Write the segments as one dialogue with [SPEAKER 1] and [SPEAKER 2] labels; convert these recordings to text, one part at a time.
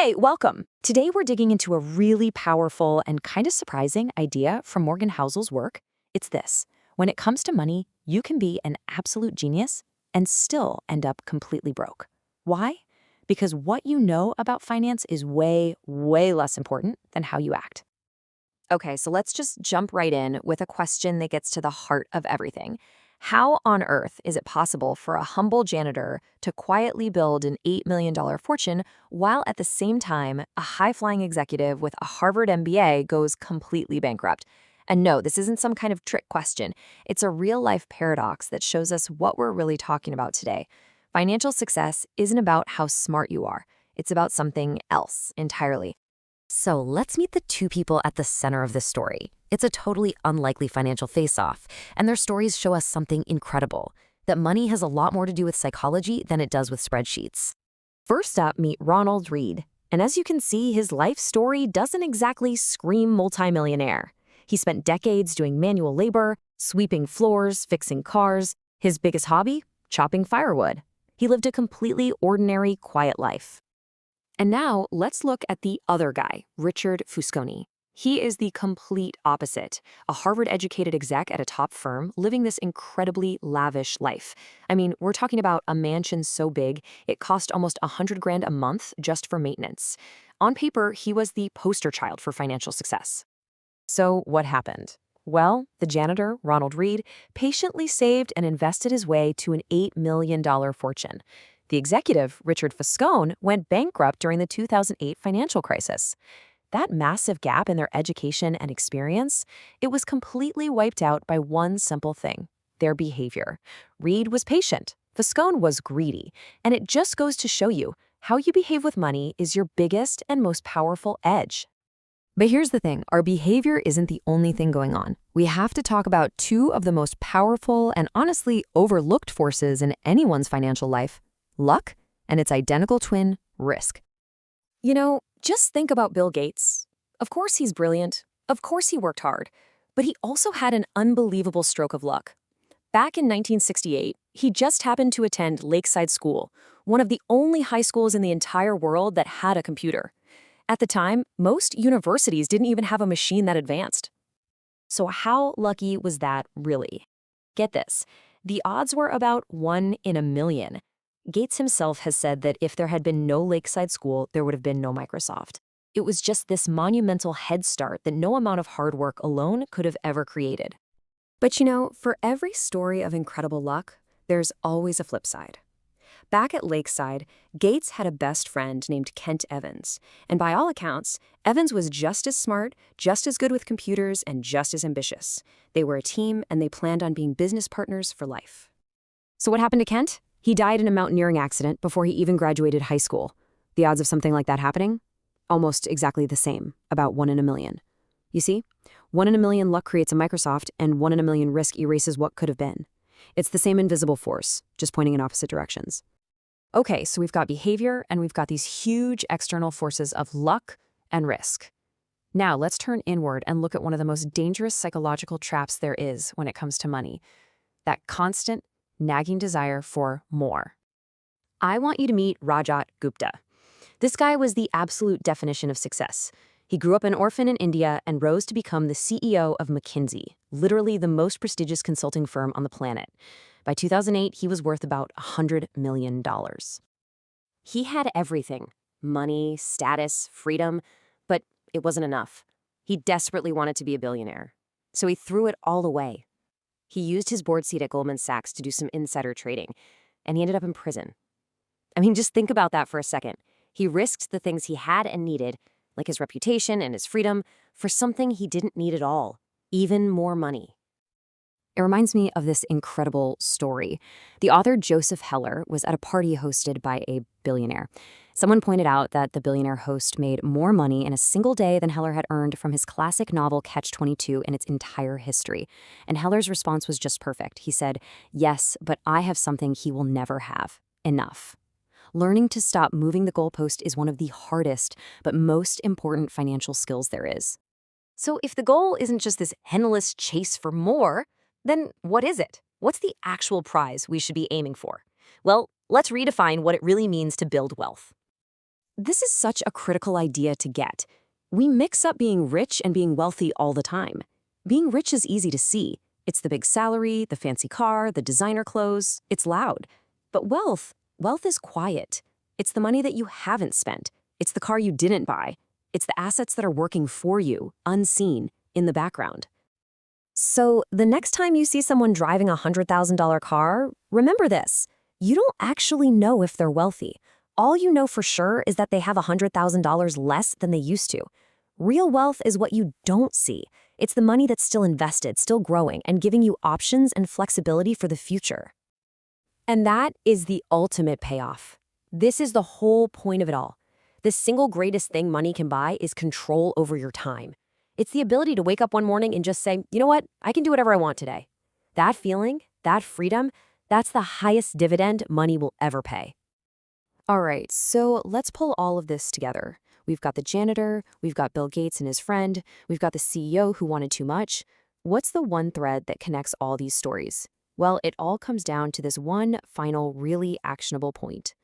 [SPEAKER 1] Hey, welcome. Today we're digging into a really powerful and kind of surprising idea from Morgan Housel's work. It's this. When it comes to money, you can be an absolute genius and still end up completely broke. Why? Because what you know about finance is way, way less important than how you act. Okay, so let's just jump right in with a question that gets to the heart of everything. How on earth is it possible for a humble janitor to quietly build an $8 million fortune while at the same time a high-flying executive with a Harvard MBA goes completely bankrupt? And no, this isn't some kind of trick question. It's a real-life paradox that shows us what we're really talking about today. Financial success isn't about how smart you are. It's about something else entirely. So let's meet the two people at the center of this story. It's a totally unlikely financial face-off, and their stories show us something incredible, that money has a lot more to do with psychology than it does with spreadsheets. First up, meet Ronald Read. And as you can see, his life story doesn't exactly scream multimillionaire. He spent decades doing manual labor, sweeping floors, fixing cars. His biggest hobby? Chopping firewood. He lived a completely ordinary, quiet life. And now let's look at the other guy, Richard Fusconi. He is the complete opposite, a Harvard-educated exec at a top firm living this incredibly lavish life. I mean, we're talking about a mansion so big, it cost almost $100,000 a month just for maintenance. On paper, he was the poster child for financial success. So what happened? Well, the janitor, Ronald Read, patiently saved and invested his way to an $8 million fortune. The executive, Richard Fuscone, went bankrupt during the 2008 financial crisis. That massive gap in their education and experience, it was completely wiped out by one simple thing: their behavior. Read was patient, Fuscone was greedy, and it just goes to show you, how you behave with money is your biggest and most powerful edge. But here's the thing, our behavior isn't the only thing going on. We have to talk about two of the most powerful and honestly overlooked forces in anyone's financial life: luck and its identical twin, risk. You know, just think about Bill Gates. Of course he's brilliant. Of course he worked hard. But he also had an unbelievable stroke of luck. Back in 1968, he just happened to attend Lakeside School, one of the only high schools in the entire world that had a computer. At the time, most universities didn't even have a machine that advanced. So how lucky was that really? Get this, the odds were about 1 in a million. Gates himself has said that if there had been no Lakeside School, there would have been no Microsoft. It was just this monumental head start that no amount of hard work alone could have ever created. But you know, for every story of incredible luck, there's always a flip side. Back at Lakeside, Gates had a best friend named Kent Evans, and by all accounts, Evans was just as smart, just as good with computers, and just as ambitious. They were a team, and they planned on being business partners for life. So what happened to Kent? He died in a mountaineering accident before he even graduated high school. The odds of something like that happening? Almost exactly the same, about 1 in a million. You see, 1 in a million luck creates a Microsoft, and 1 in a million risk erases what could have been. It's the same invisible force, just pointing in opposite directions. Okay, so we've got behavior, and we've got these huge external forces of luck and risk. Now let's turn inward and look at one of the most dangerous psychological traps there is when it comes to money: that constant, nagging desire for more. I want you to meet Rajat Gupta. This guy was the absolute definition of success. He grew up an orphan in India and rose to become the CEO of McKinsey, literally the most prestigious consulting firm on the planet. By 2008, he was worth about $100 million. He had everything: money, status, freedom, but it wasn't enough. He desperately wanted to be a billionaire, so he threw it all away. He used his board seat at Goldman Sachs to do some insider trading, and he ended up in prison. I mean, just think about that for a second. He risked the things he had and needed, like his reputation and his freedom, for something he didn't need at all: even more money. It reminds me of this incredible story. The author Joseph Heller was at a party hosted by a billionaire. Someone pointed out that the billionaire host made more money in a single day than Heller had earned from his classic novel Catch-22 in its entire history. And Heller's response was just perfect. He said, "Yes, but I have something he will never have: enough." Learning to stop moving the goalpost is one of the hardest but most important financial skills there is. So if the goal isn't just this endless chase for more, then what is it? What's the actual prize we should be aiming for? Well, let's redefine what it really means to build wealth.
[SPEAKER 2] This is such a critical idea to get. We mix up being rich and being wealthy all the time. Being rich is easy to see. It's the big salary, the fancy car, the designer clothes. It's loud. But wealth is quiet. It's the money that you haven't spent. It's the car you didn't buy. It's the assets that are working for you, unseen, in the background. So the next time you see someone driving a $100,000 car, remember this. You don't actually know if they're wealthy. All you know for sure is that they have $100,000 less than they used to. Real wealth is what you don't see. It's the money that's still invested, still growing, and giving you options and flexibility for the future. And that is the ultimate payoff. This is the whole point of it all. The single greatest thing money can buy is control over your time. It's the ability to wake up one morning and just say, you know what, I can do whatever I want today. That feeling, that freedom, that's the highest dividend money will ever pay. All right, so let's pull all of this together. We've got the janitor, we've got Bill Gates and his friend, we've got the CEO who wanted too much. What's the one thread that connects all these stories? Well, it all comes down to this one final, really actionable point.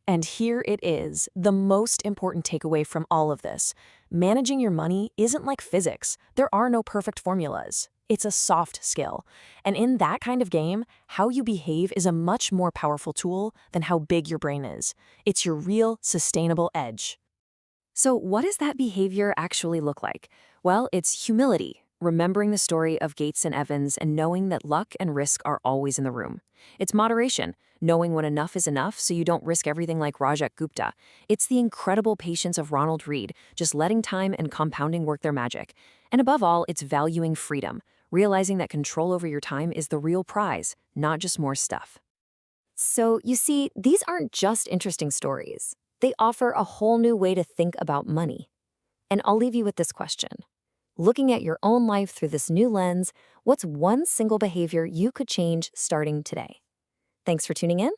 [SPEAKER 1] And here it is, the most important takeaway from all of this. Managing your money isn't like physics. There are no perfect formulas. It's a soft skill. And in that kind of game, how you behave is a much more powerful tool than how big your brain is. It's your real, sustainable edge.
[SPEAKER 2] So what does that behavior actually look like? Well, it's humility, remembering the story of Gates and Evans and knowing that luck and risk are always in the room. It's moderation, knowing when enough is enough so you don't risk everything like Rajat Gupta. It's the incredible patience of Ronald Read, just letting time and compounding work their magic. And above all, it's valuing freedom, realizing that control over your time is the real prize, not just more stuff. So, you see, these aren't just interesting stories. They offer a whole new way to think about money. And I'll leave you with this question. Looking at your own life through this new lens, what's one single behavior you could change starting today? Thanks for tuning in.